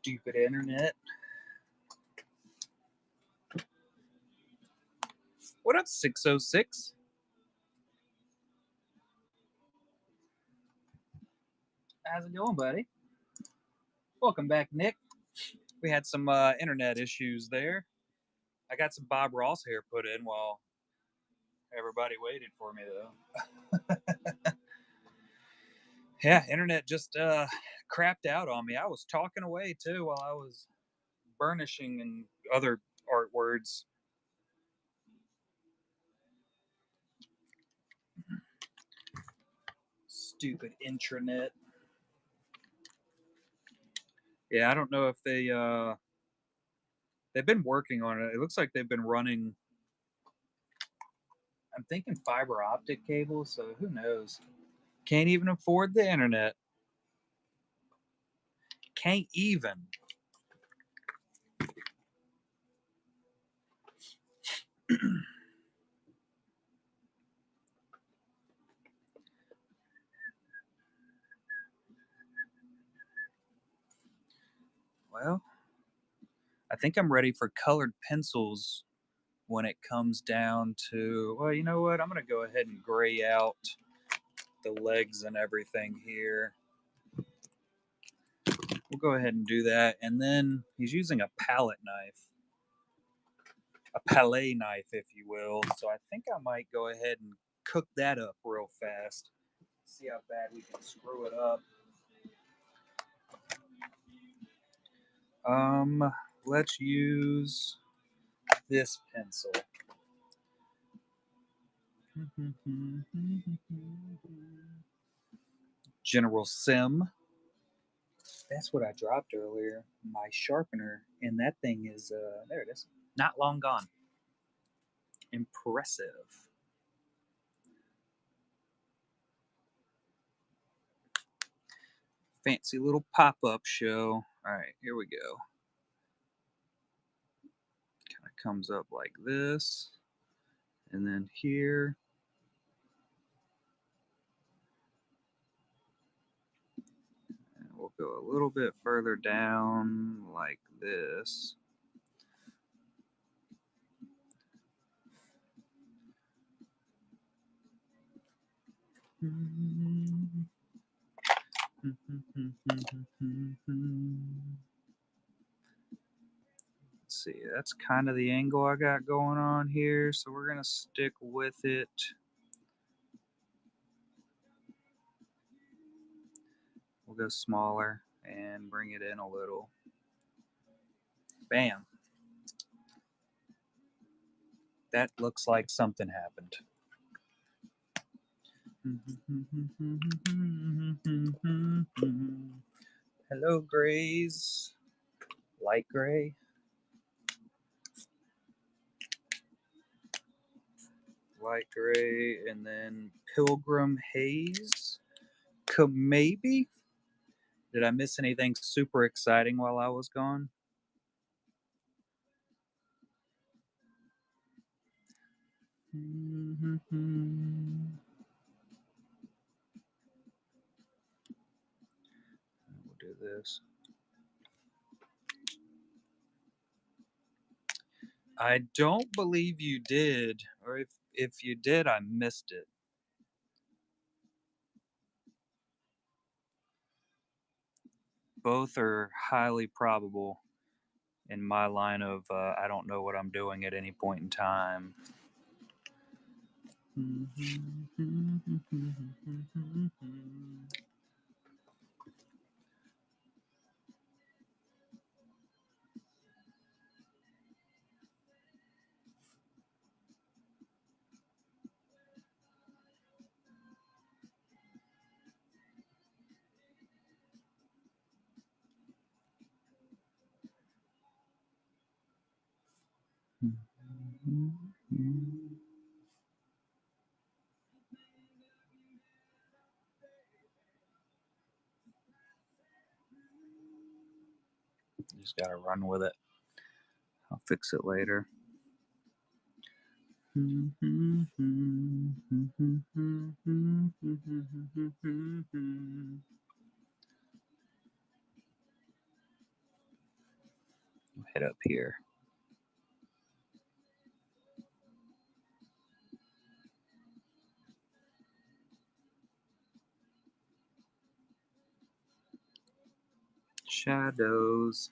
Stupid internet. What up, 606? How's it going, buddy? Welcome back, Nick. We had some internet issues there. I got some Bob Ross hair put in while everybody waited for me, though. Yeah, internet just crapped out on me. I was talking away, too, while I was burnishing and other art words. Stupid intranet. Yeah, I don't know if they've been working on it. It looks like they've been running, I'm thinking fiber optic cables, so who knows? Can't even afford the internet. Can't even. Well, I think I'm ready for colored pencils when it comes down to, well, you know what? I'm going to go ahead and gray out the legs and everything here. We'll go ahead and do that. And then he's using a palette knife, a palette knife, if you will. So I think I might go ahead and cook that up real fast. See how bad we can screw it up. Let's use this pencil. General Sim. That's what I dropped earlier. My sharpener, and that thing is there it is. Not long gone. Impressive. Fancy little pop-up show. All right, here we go. Kind of comes up like this, and then here. And we'll go a little bit further down like this. Let's see, that's kind of the angle I got going on here, so we're going to stick with it. We'll go smaller and bring it in a little. Bam. That looks like something happened. Hello, grays. Light gray. Light gray, and then Pilgrim Haze. Maybe? Did I miss anything super exciting while I was gone? We'll do this. I don't believe you did, or if you did, I missed it. Both are highly probable in my line of I don't know what I'm doing at any point in time. Just gotta run with it. I'll fix it later. head up here. Shadows.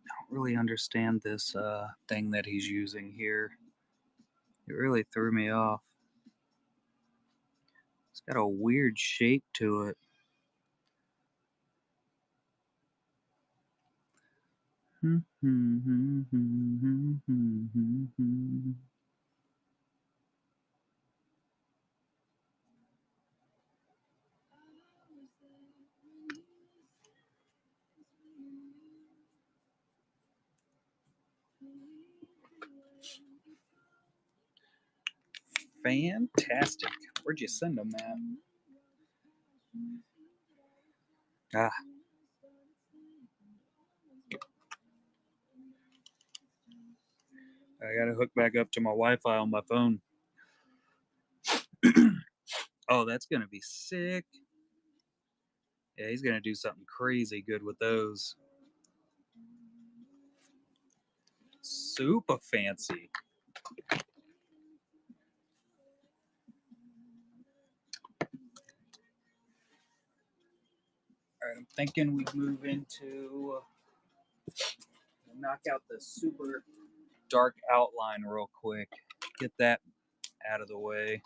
I don't really understand this thing that he's using here. It really threw me off. It's got a weird shape to it. Fantastic. Where'd you send them at? Ah. I gotta hook back up to my Wi-Fi on my phone. Oh, that's gonna be sick. Yeah, he's gonna do something crazy good with those. Super fancy. All right, I'm thinking we move into knock out the super dark outline real quick. Get that out of the way.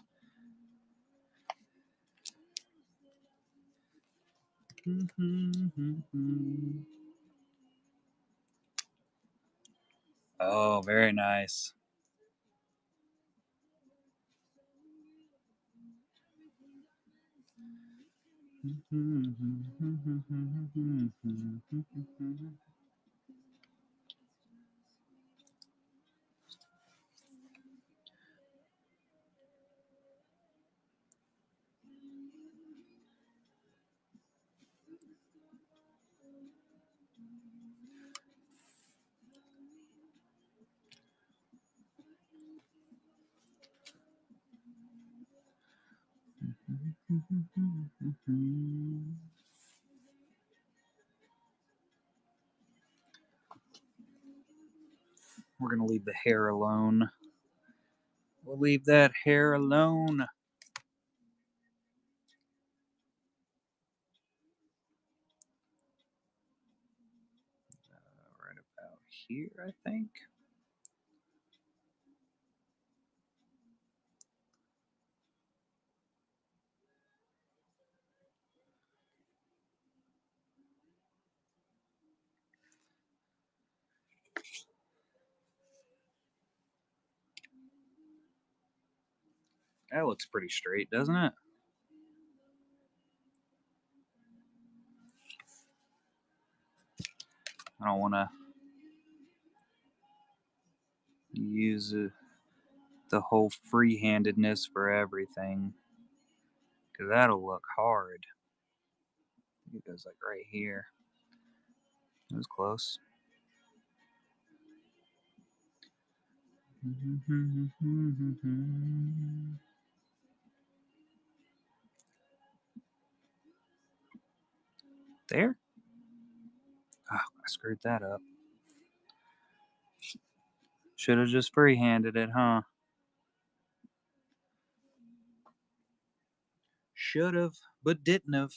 Oh, very nice. We're gonna leave the hair alone. We'll leave that hair alone. Right about here, I think. That looks pretty straight, doesn't it? I don't want to use the whole free-handedness for everything, because that'll look hard. I think it goes like right here. It was close. There? Oh, I screwed that up. Should have just free-handed it, huh? Should have, but didn't have.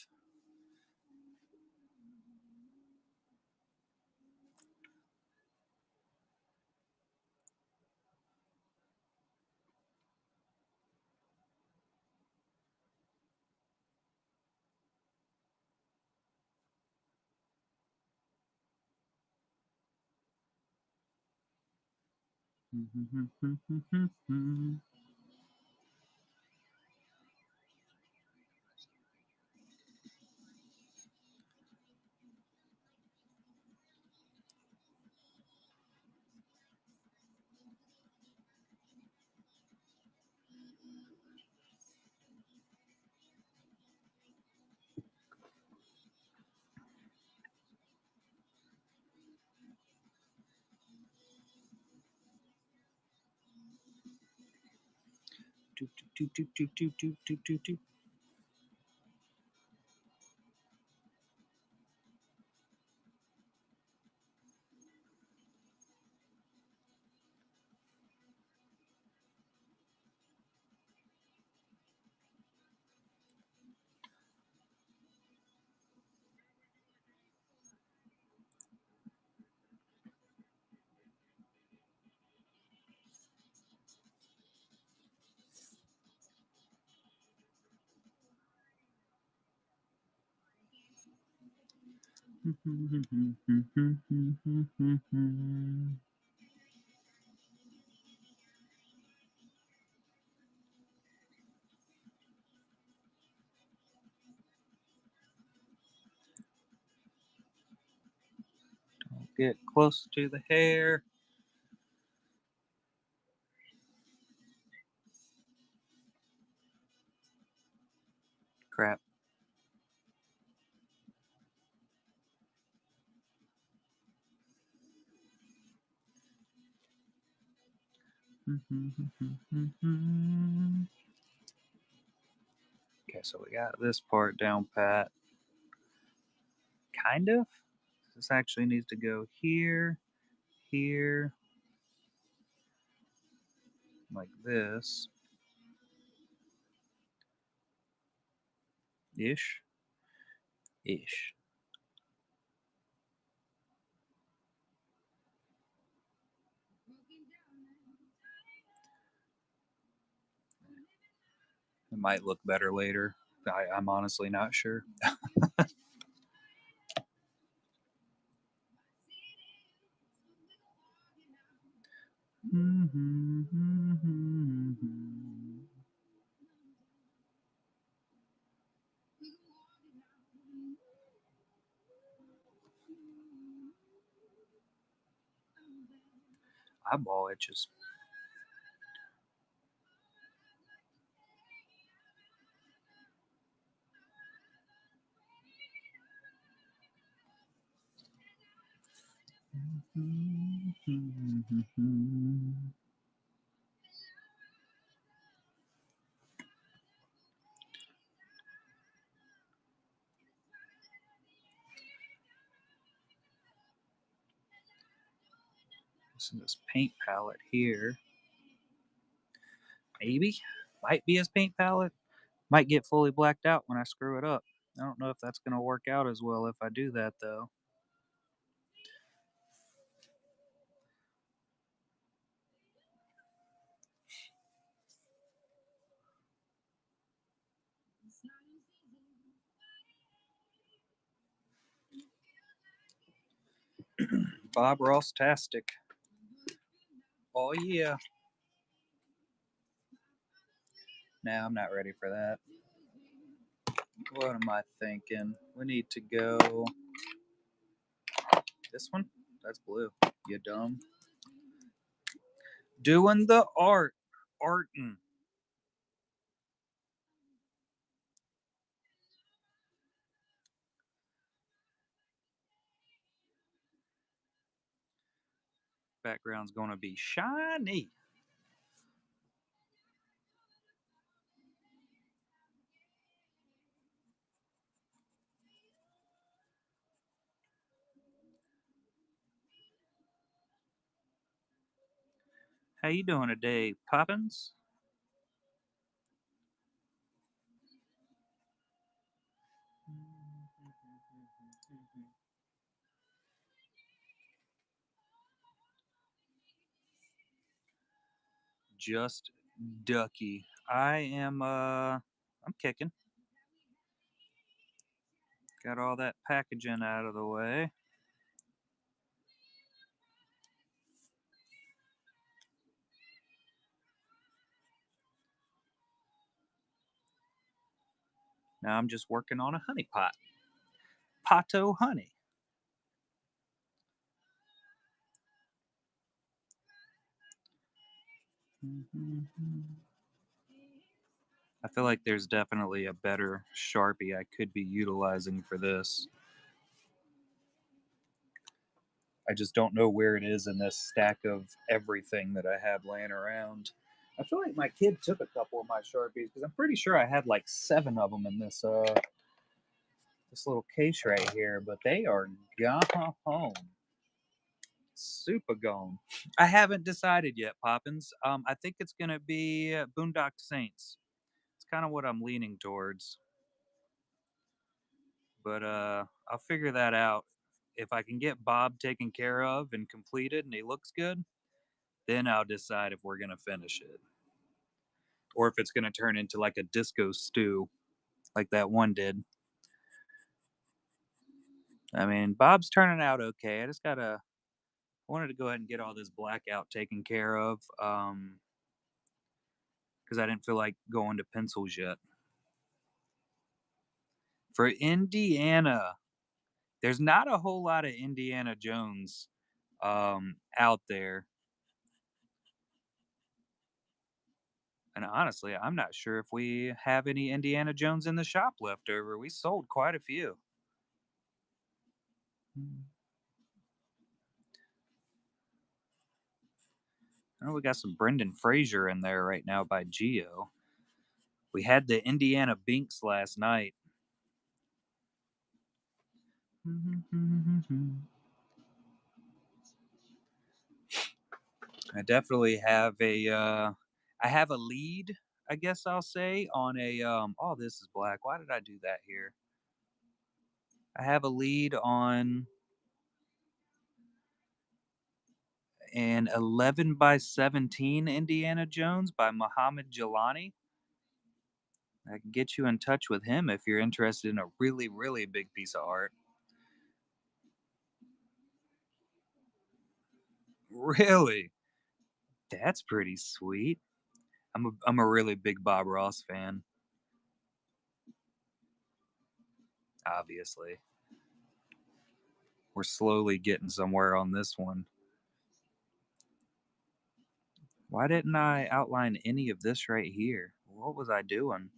Get close to the hair. Crap. Okay, so we got this part down pat. Kind of. This actually needs to go here, here, like this. Ish. Ish. It might look better later. I'm honestly not sure. Eyeball itches. So this paint palette here, maybe, might be his paint palette. Might get fully blacked out when I screw it up. I don't know if that's going to work out as well if I do that, though. Bob Ross-tastic. Oh, yeah. Nah, I'm not ready for that. What am I thinking? We need to go... This one? That's blue. You dumb. Doing the art. Artin'. Background's going to be shiny. How you doing today, Poppins? Just ducky. I'm kicking. Got all that packaging out of the way. Now I'm just working on a honey pot. Pato honey. I feel like there's definitely a better Sharpie I could be utilizing for this. I just don't know where it is in this stack of everything that I have laying around. I feel like my kid took a couple of my Sharpies because I'm pretty sure I had like 7 of them in this little case right here, but they are gone. Super gone. I haven't decided yet, Poppins. I think it's gonna be Boondock Saints. It's kind of what I'm leaning towards, but I'll figure that out. If I can get Bob taken care of and completed, and he looks good, then I'll decide if we're gonna finish it, or if it's gonna turn into like a disco stew, like that one did. I mean, Bob's turning out okay. I just gotta. I wanted to go ahead and get all this blackout taken care of, because I didn't feel like going to pencils yet. For Indiana, there's not a whole lot of Indiana Jones out there. And honestly, I'm not sure if we have any Indiana Jones in the shop left over. We sold quite a few. Mm. Oh, we got some Brendan Fraser in there right now by Geo. We had the Indiana Binks last night. I definitely have I have a lead, I guess I'll say, on oh, this is black. Why did I do that here? I have a lead on an 11 by 17 Indiana Jones by Muhammad Jalani. I can get you in touch with him if you're interested in a really, really big piece of art. Really? That's pretty sweet. I'm a really big Bob Ross fan, obviously. We're slowly getting somewhere on this one. Why didn't I outline any of this right here? What was I doing?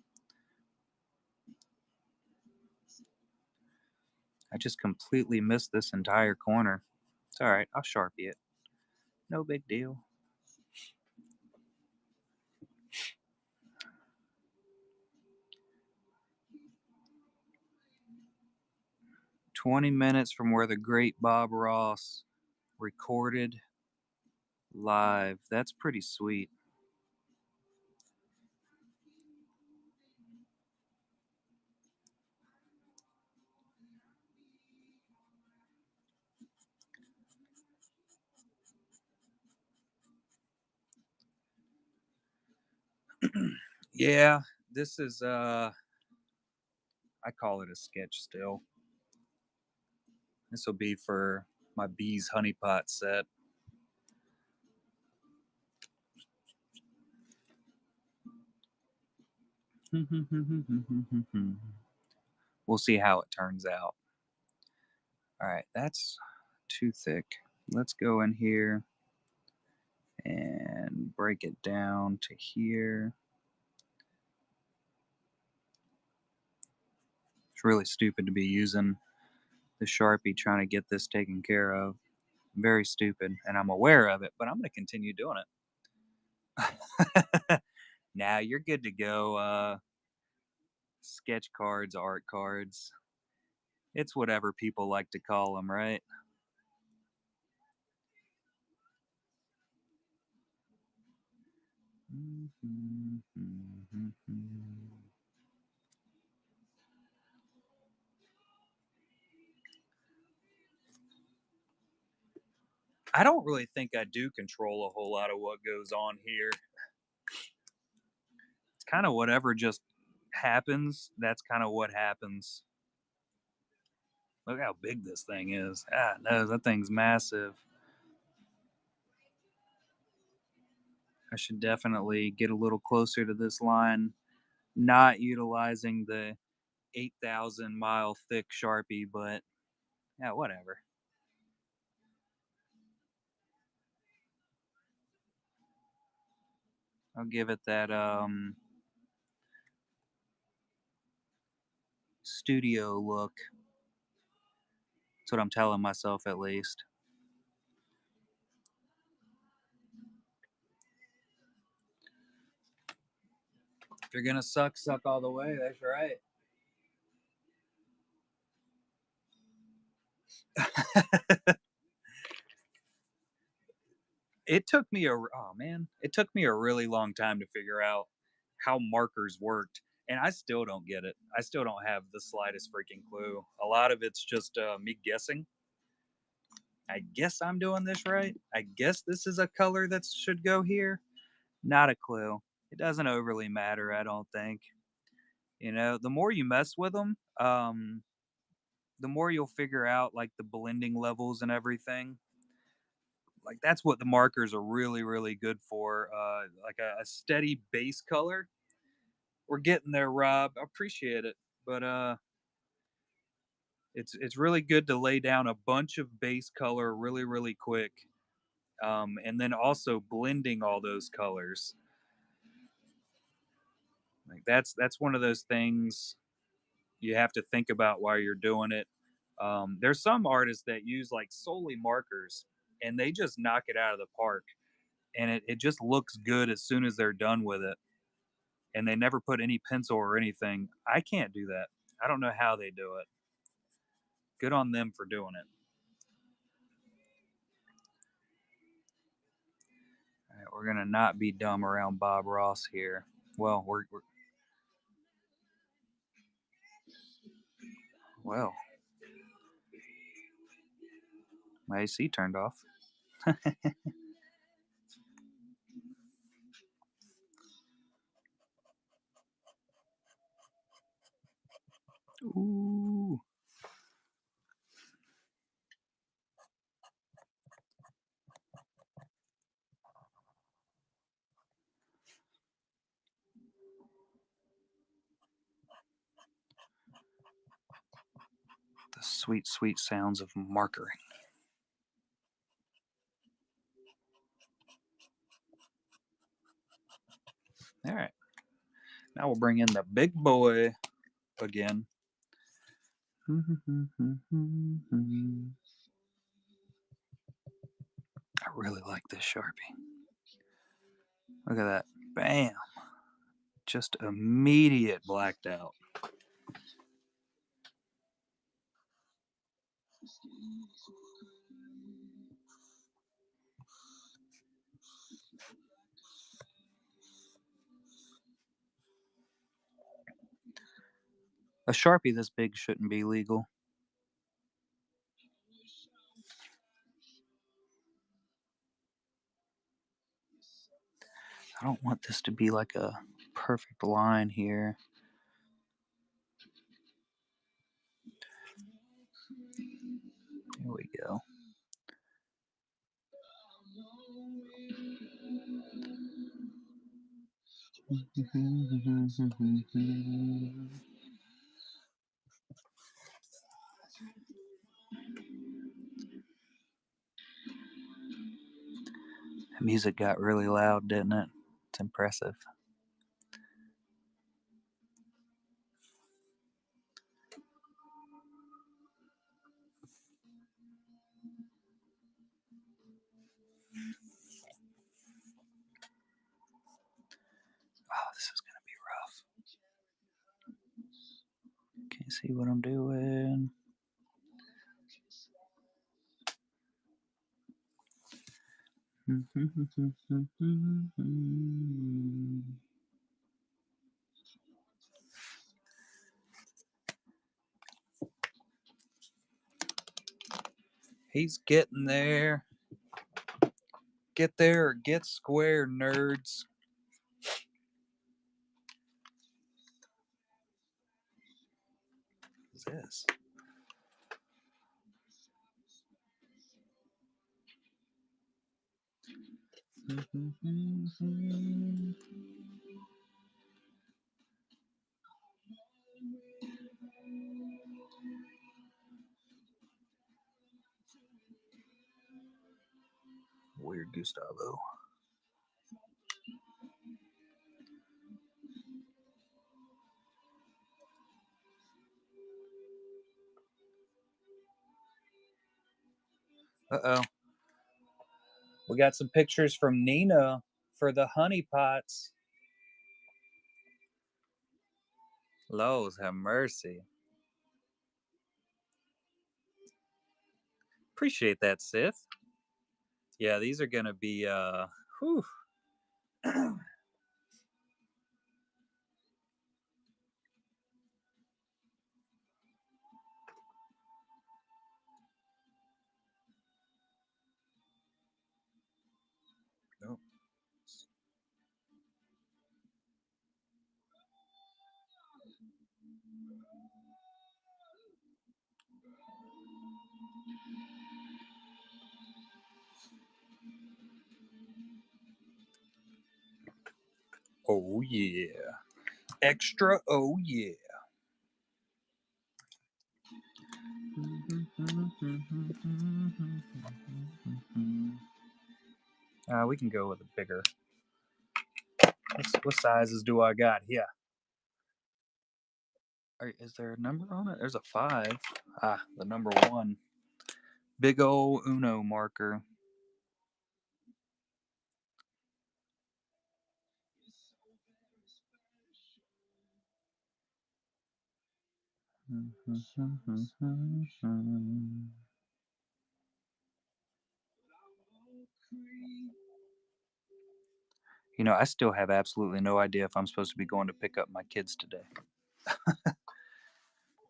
I just completely missed this entire corner. It's all right. I'll Sharpie it. No big deal. 20 minutes from where the great Bob Ross recorded live. That's pretty sweet. Yeah, this is I call it a sketch still. This will be for my bees honeypot set. We'll see how it turns out. All right, that's too thick. Let's go in here and break it down to here. It's really stupid to be using the Sharpie trying to get this taken care of. Very stupid, and I'm aware of it, but I'm going to continue doing it. Now you're good to go. Sketch cards, art cards. It's whatever people like to call them, right? I don't really think I do control a whole lot of what goes on here. It's kind of whatever just happens. That's kind of what happens. Look how big this thing is. Ah, no, that thing's massive. I should definitely get a little closer to this line, not utilizing the 8,000 mile thick Sharpie, but yeah, whatever. I'll give it that studio look. That's what I'm telling myself at least. If you're gonna suck, suck all the way. That's right. It took me a oh man, it took me a really long time to figure out how markers worked, and I still don't get it. I still don't have the slightest freaking clue. A lot of it's just me guessing. I guess I'm doing this right. I guess this is a color that should go here. Not a clue. It doesn't overly matter, I don't think. You know, the more you mess with them, the more you'll figure out like the blending levels and everything. Like that's what the markers are really, really good for. Like a steady base color. We're getting there, Rob. I appreciate it, but it's really good to lay down a bunch of base color really, really quick, and then also blending all those colors. Like that's one of those things you have to think about while you're doing it. There's some artists that use like solely markers, and they just knock it out of the park, and it just looks good as soon as they're done with it. And they never put any pencil or anything. I can't do that. I don't know how they do it. Good on them for doing it. All right, we're gonna not be dumb around Bob Ross here. Well, well, my AC turned off. Ooh, the sweet, sweet sounds of markering. All right, now we'll bring in the big boy again. I really like this Sharpie. Look at that. Bam. Just immediate blacked out. A Sharpie this big shouldn't be legal. I don't want this to be like a perfect line here. Here we go. The music got really loud, didn't it? It's impressive. Oh, this is gonna be rough. Can't see what I'm doing. He's getting there. Get there or get square, nerds. What's this? Weird Gustavo. Uh-oh. We got some pictures from Nina for the honey pots. Lord have mercy. Appreciate that, Sith. Yeah, these are gonna be whew. Oh. Oh yeah. Extra, oh yeah. We can go with a bigger. What sizes do I got here? Is there a number on it? There's a 5. Ah, the number 1. Big ol' Uno marker. You know, I still have absolutely no idea if I'm supposed to be going to pick up my kids today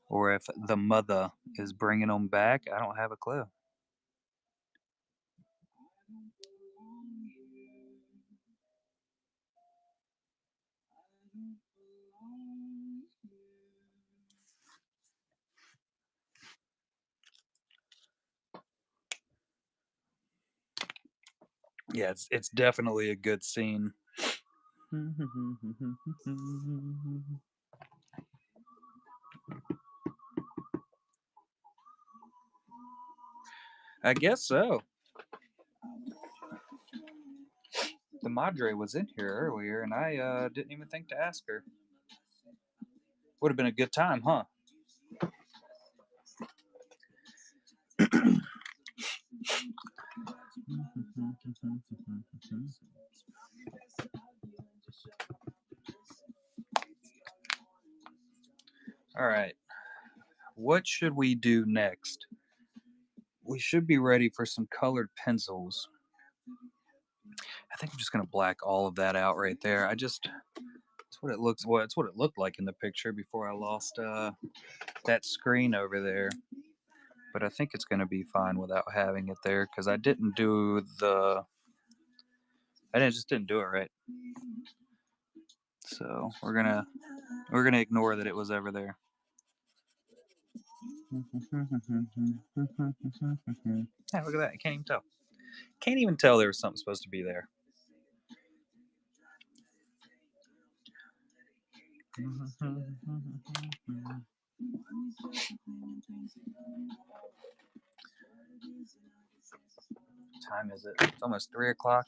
or if the mother is bringing them back. I don't have a clue. Yeah, it's definitely a good scene. I guess so. The Madre was in here earlier, and I didn't even think to ask her. Would have been a good time, huh? All right. What should we do next? We should be ready for some colored pencils. I think I'm just gonna black all of that out right there. It's what it looks. Well, it's what it looked like in the picture before I lost that screen over there. But I think it's gonna be fine without having it there because I didn't do the. Just didn't do it right. So we're gonna ignore that it was ever there. Yeah, look at that. I can't even tell. Can't even tell there was something supposed to be there. Time is it? It's almost 3 o'clock.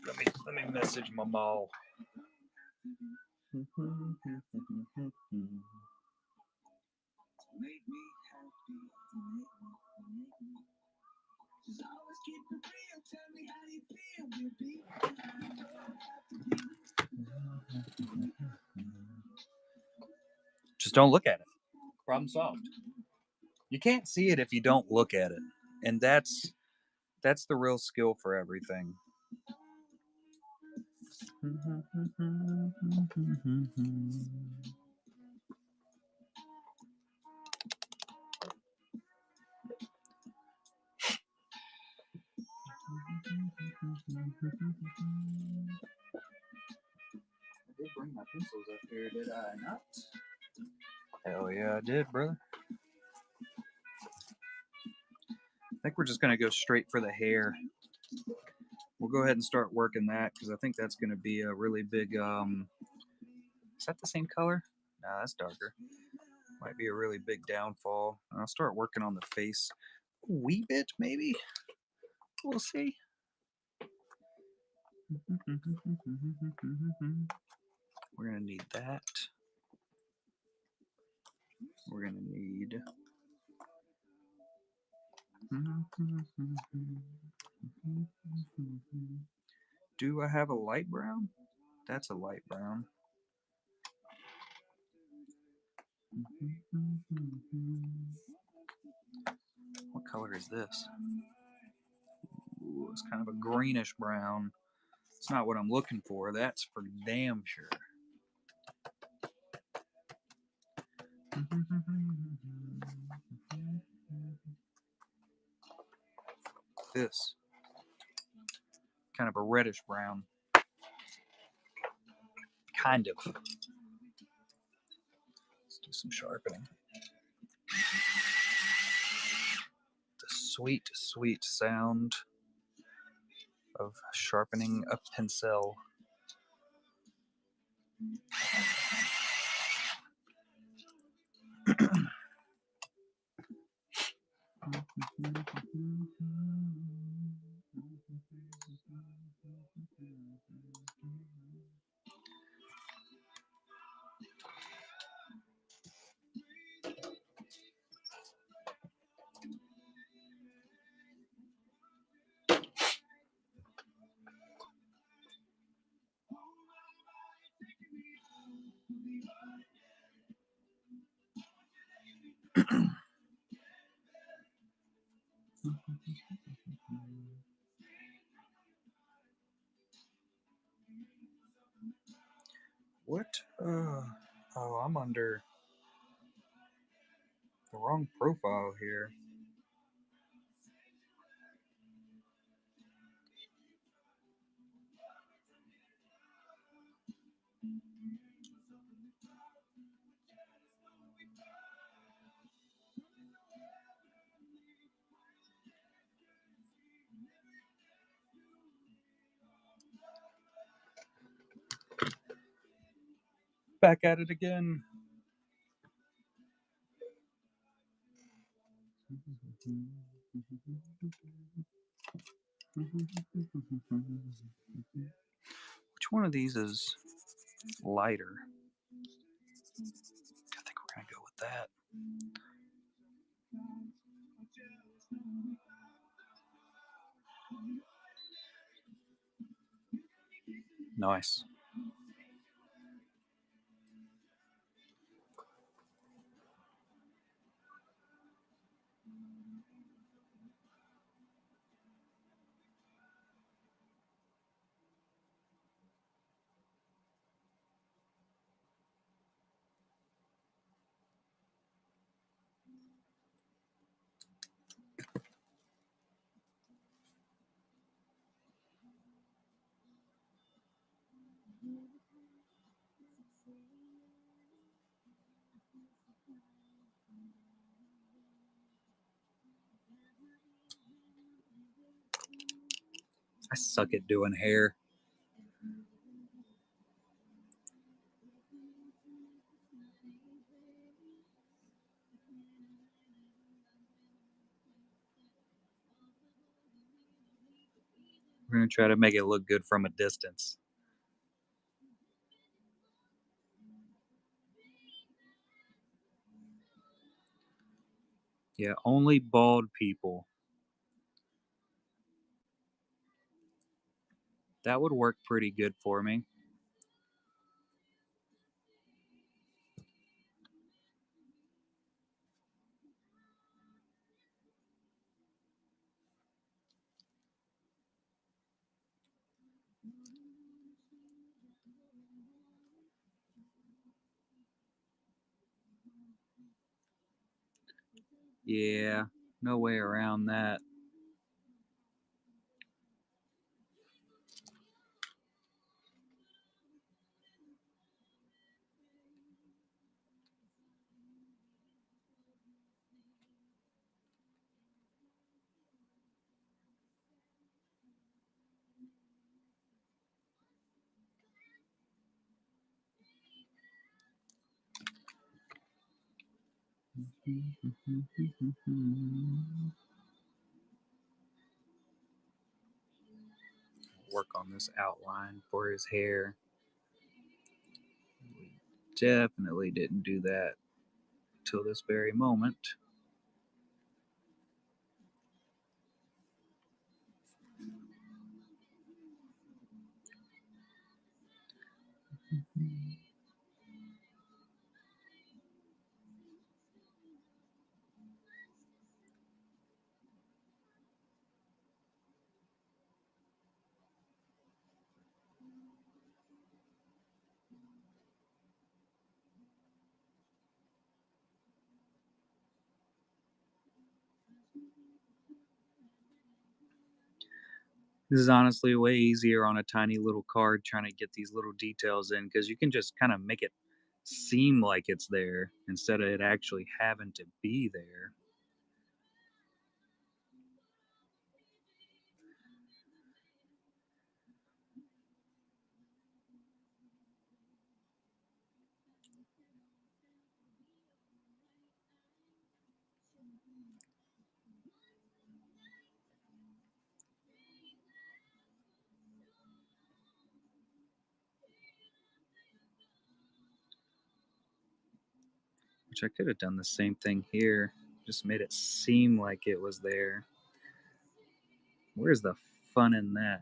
Let me message my mom. Just don't look at it. Problem solved. You can't see it if you don't look at it, and that's the real skill for everything. I did bring my pencils up here, did I not? Hell yeah, I did, brother. I think we're just gonna go straight for the hair. We'll go ahead and start working that because I think that's gonna be a really big. Is that the same color? No, that's darker. Might be a really big downfall. I'll start working on the face a wee bit, maybe. We'll see. We're gonna need that. We're gonna need. Do I have a light brown? That's a light brown. What color is this? Ooh, it's kind of a greenish brown. It's not what I'm looking for. That's for damn sure. This. Kind of a reddish brown. Kind of. Let's do some sharpening. The sweet, sweet sound of sharpening a pencil. What? Oh, I'm under the wrong profile here. Back at it again. Which one of these is lighter? I think we're going to go with that. Nice. I suck at doing hair. We're going to try to make it look good from a distance. Yeah, only bald people. That would work pretty good for me. Yeah, no way around that. Work on this outline for his hair. We definitely didn't do that till this very moment. This is honestly way easier on a tiny little card trying to get these little details in because you can just kind of make it seem like it's there instead of it actually having to be there. Which I could have done the same thing here, just made it seem like it was there. Where's the fun in that?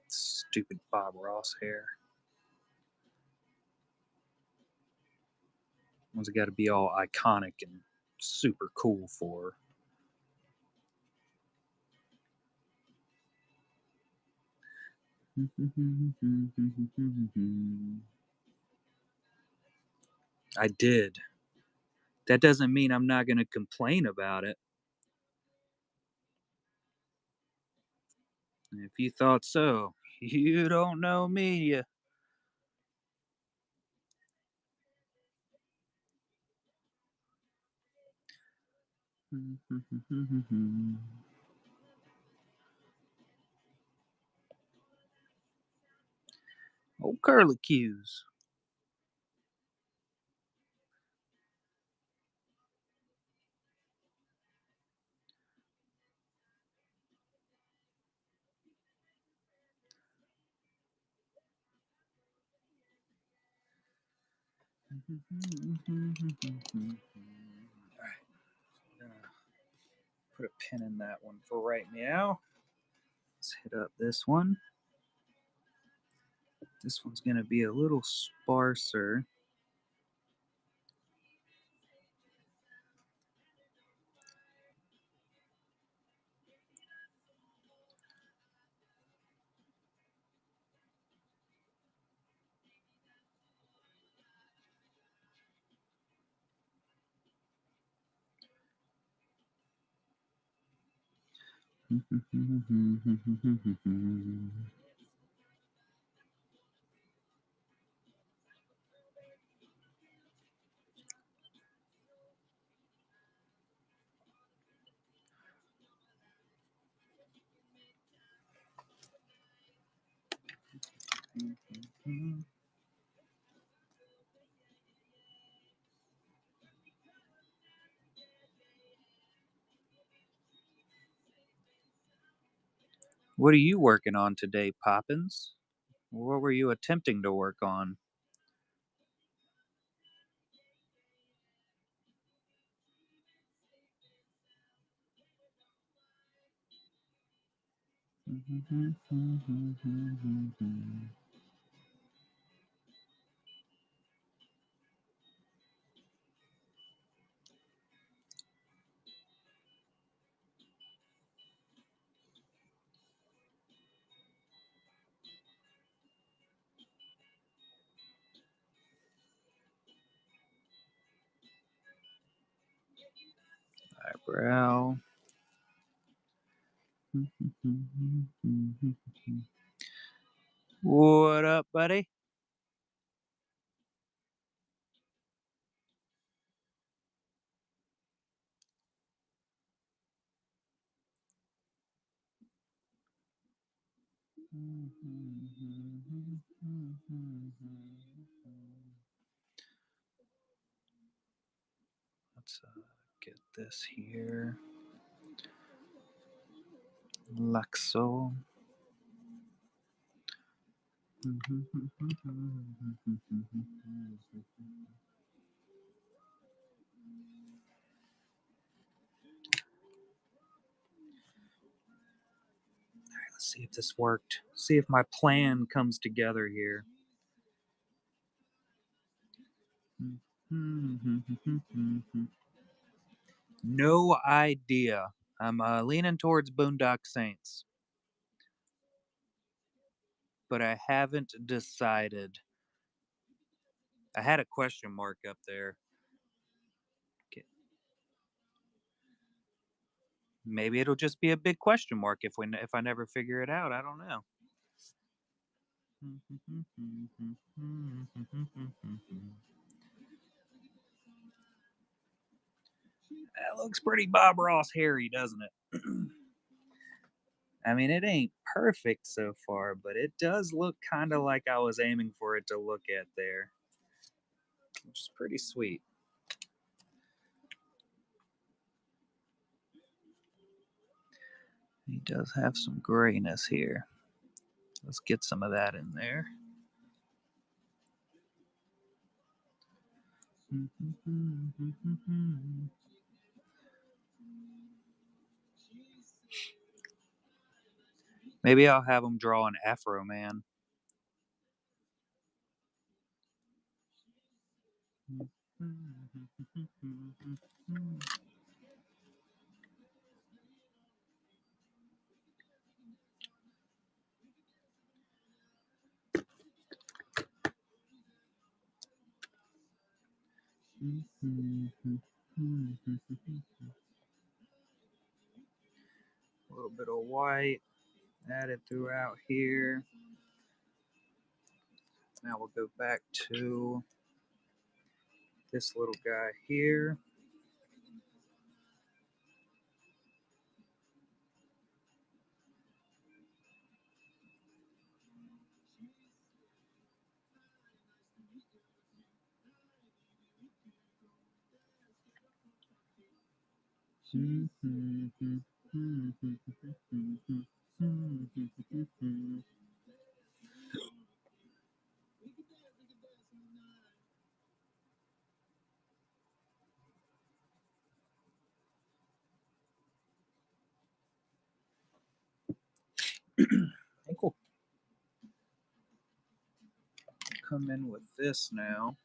Stupid Bob Ross hair. One's got to be all iconic and super cool for. I did. That doesn't mean I'm not going to complain about it. If you thought so, you don't know me. Oh, curlicues. Alright, I'm gonna put a pin in that one for right now. Let's hit up this one. This one's gonna be a little sparser. What are you working on today, Poppins? What were you attempting to work on? Eyebrow. What up, buddy? Let's get this here. Luxo. Let's see if this worked. See if my plan comes together here. No idea. I'm leaning towards Boondock Saints, but I haven't decided. I had a question mark up there. Maybe it'll just be a big question mark if I never figure it out. I don't know. That looks pretty Bob Ross hairy, doesn't it? I mean, it ain't perfect so far, but it does look kind of like I was aiming for it to look at there, which is pretty sweet. He does have some grayness here. Let's get some of that in there. Maybe I'll have him draw an Afro Man. A little bit of white added throughout here. Now we'll go back to this little guy here. I think we'll come in with this now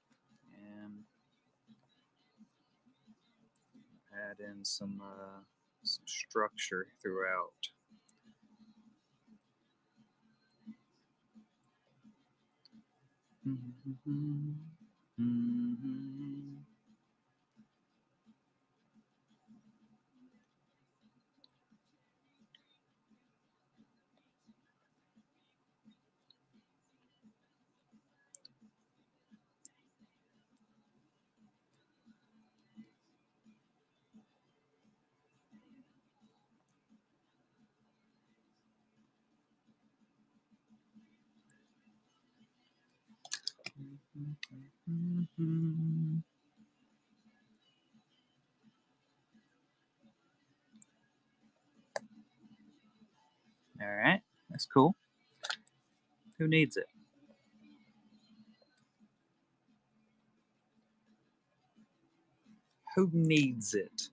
and add in some structure throughout. All right, that's cool. Who needs it? Who needs it?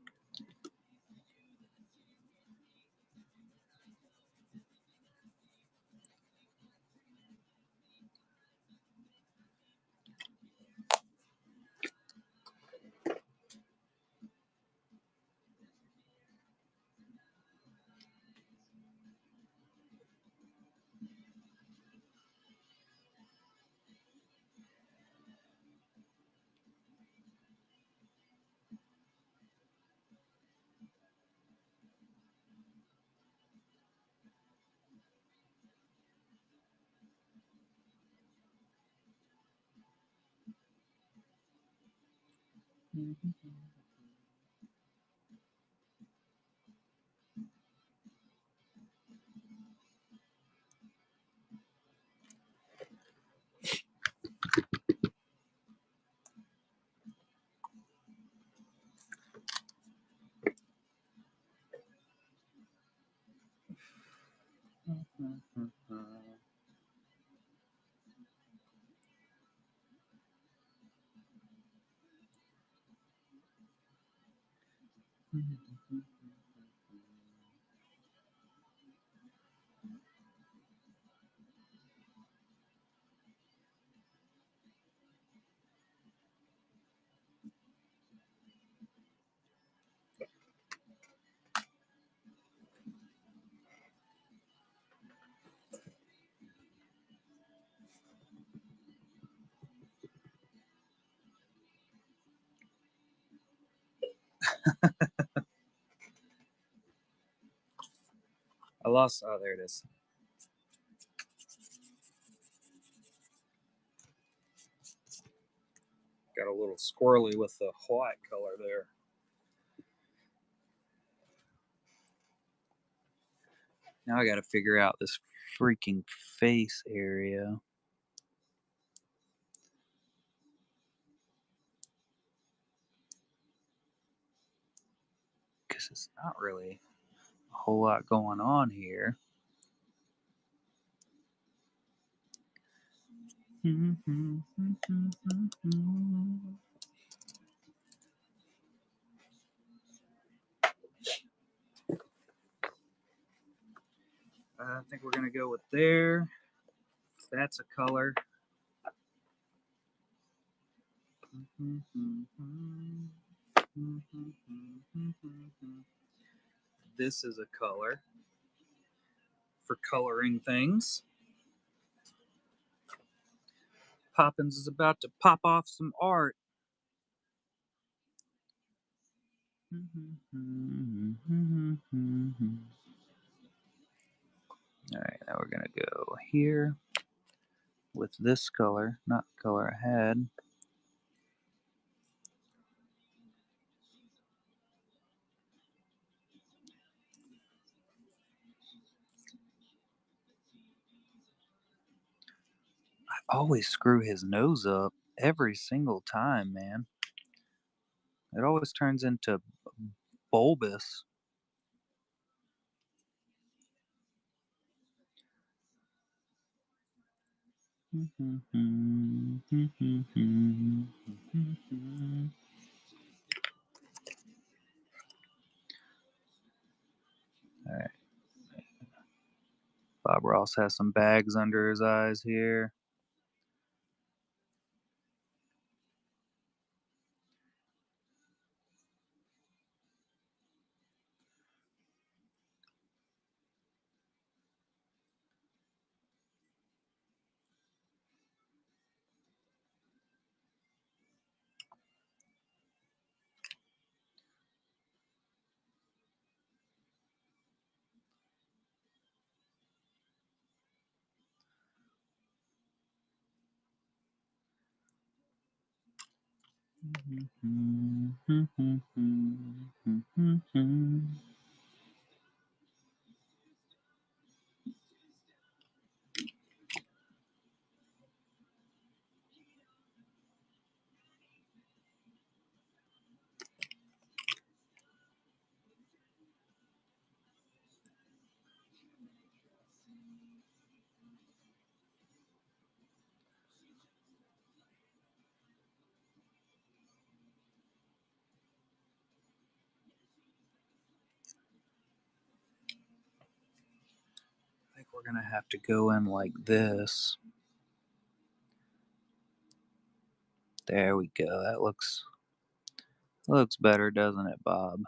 I lost. Oh, there it is. Got a little squirrely with the white color there. Now I got to figure out this freaking face area. Because it's not really a whole lot going on here. I think we're going to go with there. That's a color. This is a color for coloring things. Poppins is about to pop off some art. All right, now we're gonna go here with this color, not the color I had. I always screw his nose up every single time, man. It always turns into bulbous. All right. Bob Ross has some bags under his eyes here. I think we're gonna have to go in like this. There we go. That looks better, doesn't it, Bob?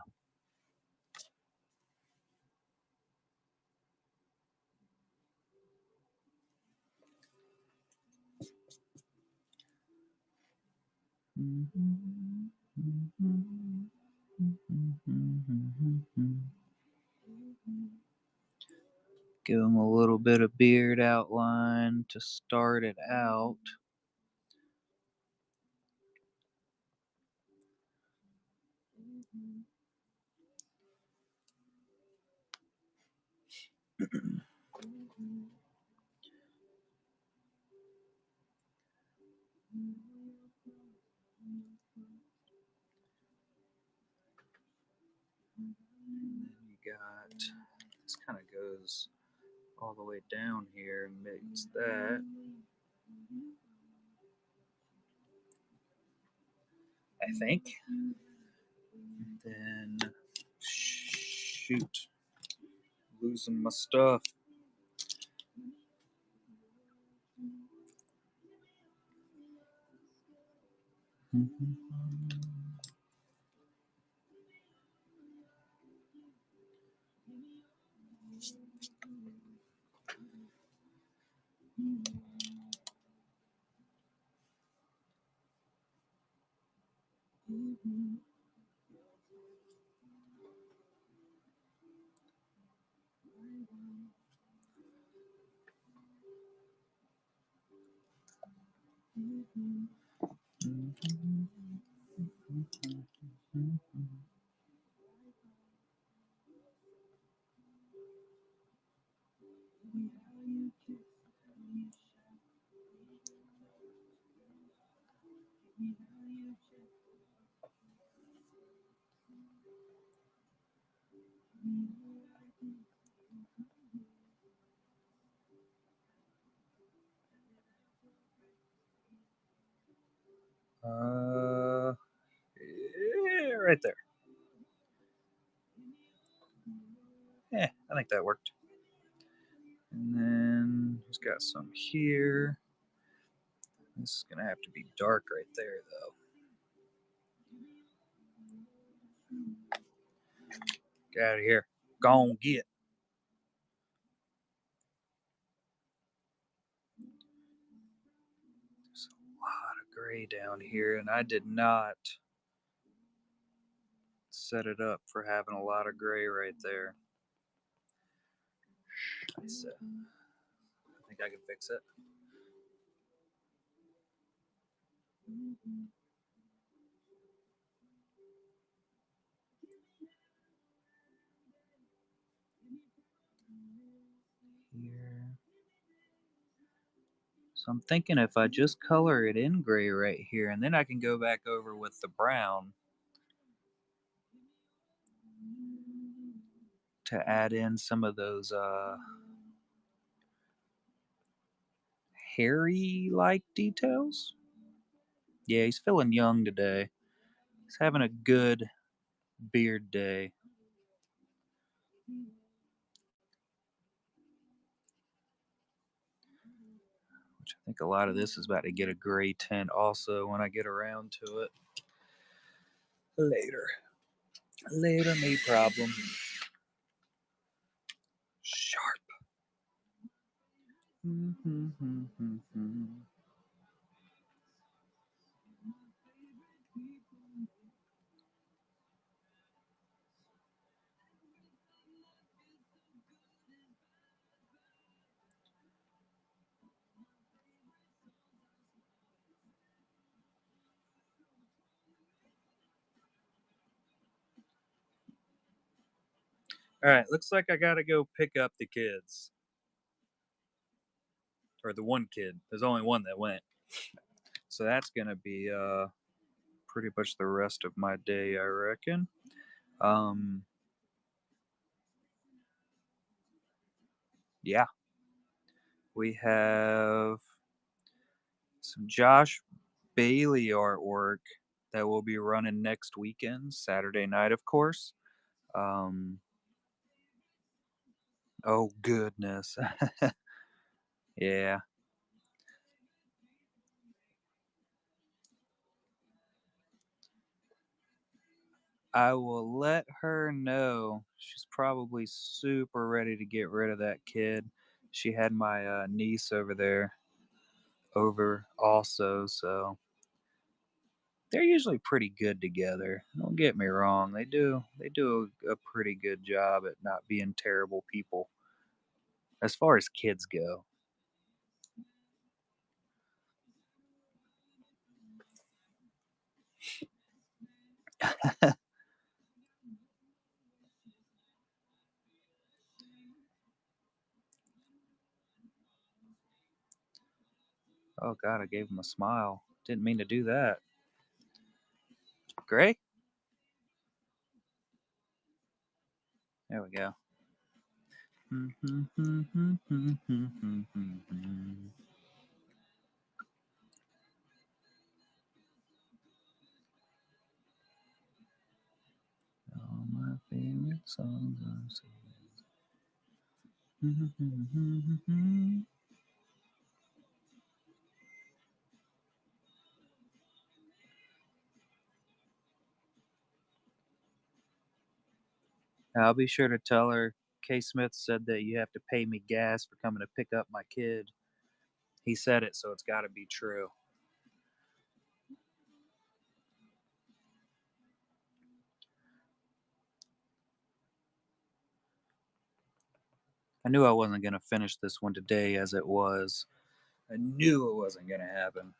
Give him a little bit of beard outline to start it out. And then you got, this kind of goes all the way down here and mix that. I think. And then, shoot, losing my stuff. Yeah, right there. Yeah, I think that worked. And then he's got some here. This is gonna have to be dark right there, though. Get out of here. Go on, get. There's a lot of gray down here, and I did not set it up for having a lot of gray right there. I think I can fix it. Here. So I'm thinking if I just color it in gray right here, and then I can go back over with the brown to add in some of those hairy like details. Yeah, he's feeling young today. He's having a good beard day. Which I think a lot of this is about to get a gray tint also when I get around to it. Later. Later, me problem. Sharp. All right, looks like I gotta go pick up the kids. Or the one kid. There's only one that went. So that's gonna be pretty much the rest of my day, I reckon. Um, yeah, we have some Josh Bailey artwork that will be running next weekend, Saturday night, of course. Oh goodness, yeah. I will let her know. She's probably super ready to get rid of that kid. She had my niece over there over also, so they're usually pretty good together. Don't get me wrong; they do a pretty good job at not being terrible people as far as kids go. Oh God, I gave him a smile. Didn't mean to do that. Gray? There we go. All my favorite songs are singing. I'll be sure to tell her K. Smith said that you have to pay me gas for coming to pick up my kid. He said it, so it's got to be true. I knew I wasn't going to finish this one today as it was. I knew it wasn't going to happen.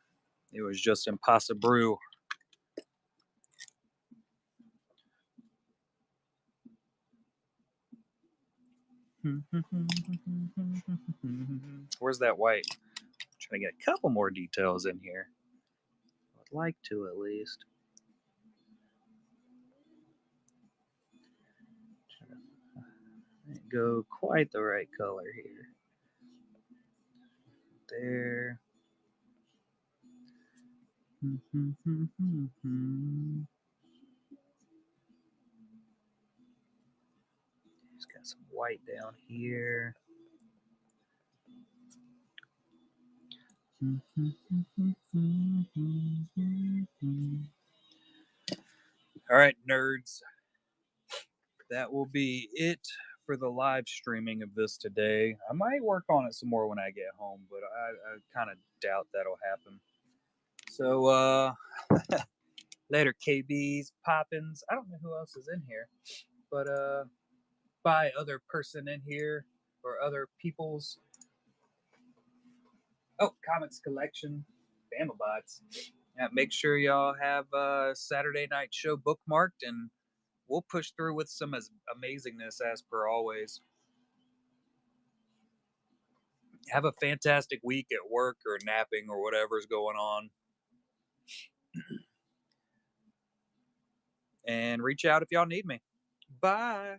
It was just impossible. Where's that white? I'm trying to get a couple more details in here. I'd like to at least. Go quite the right color here. There. Just got some white down here. All right, nerds. That will be it for the live streaming of this today. I might work on it some more when I get home, but I kind of doubt that'll happen. So, later, KBs, Poppins. I don't know who else is in here, but by other person in here or other people's. Oh, comics collection, Bamabots. Yeah, make sure y'all have Saturday night show bookmarked, and we'll push through with some amazingness as per always. Have a fantastic week at work or napping or whatever's going on. And reach out if y'all need me. Bye.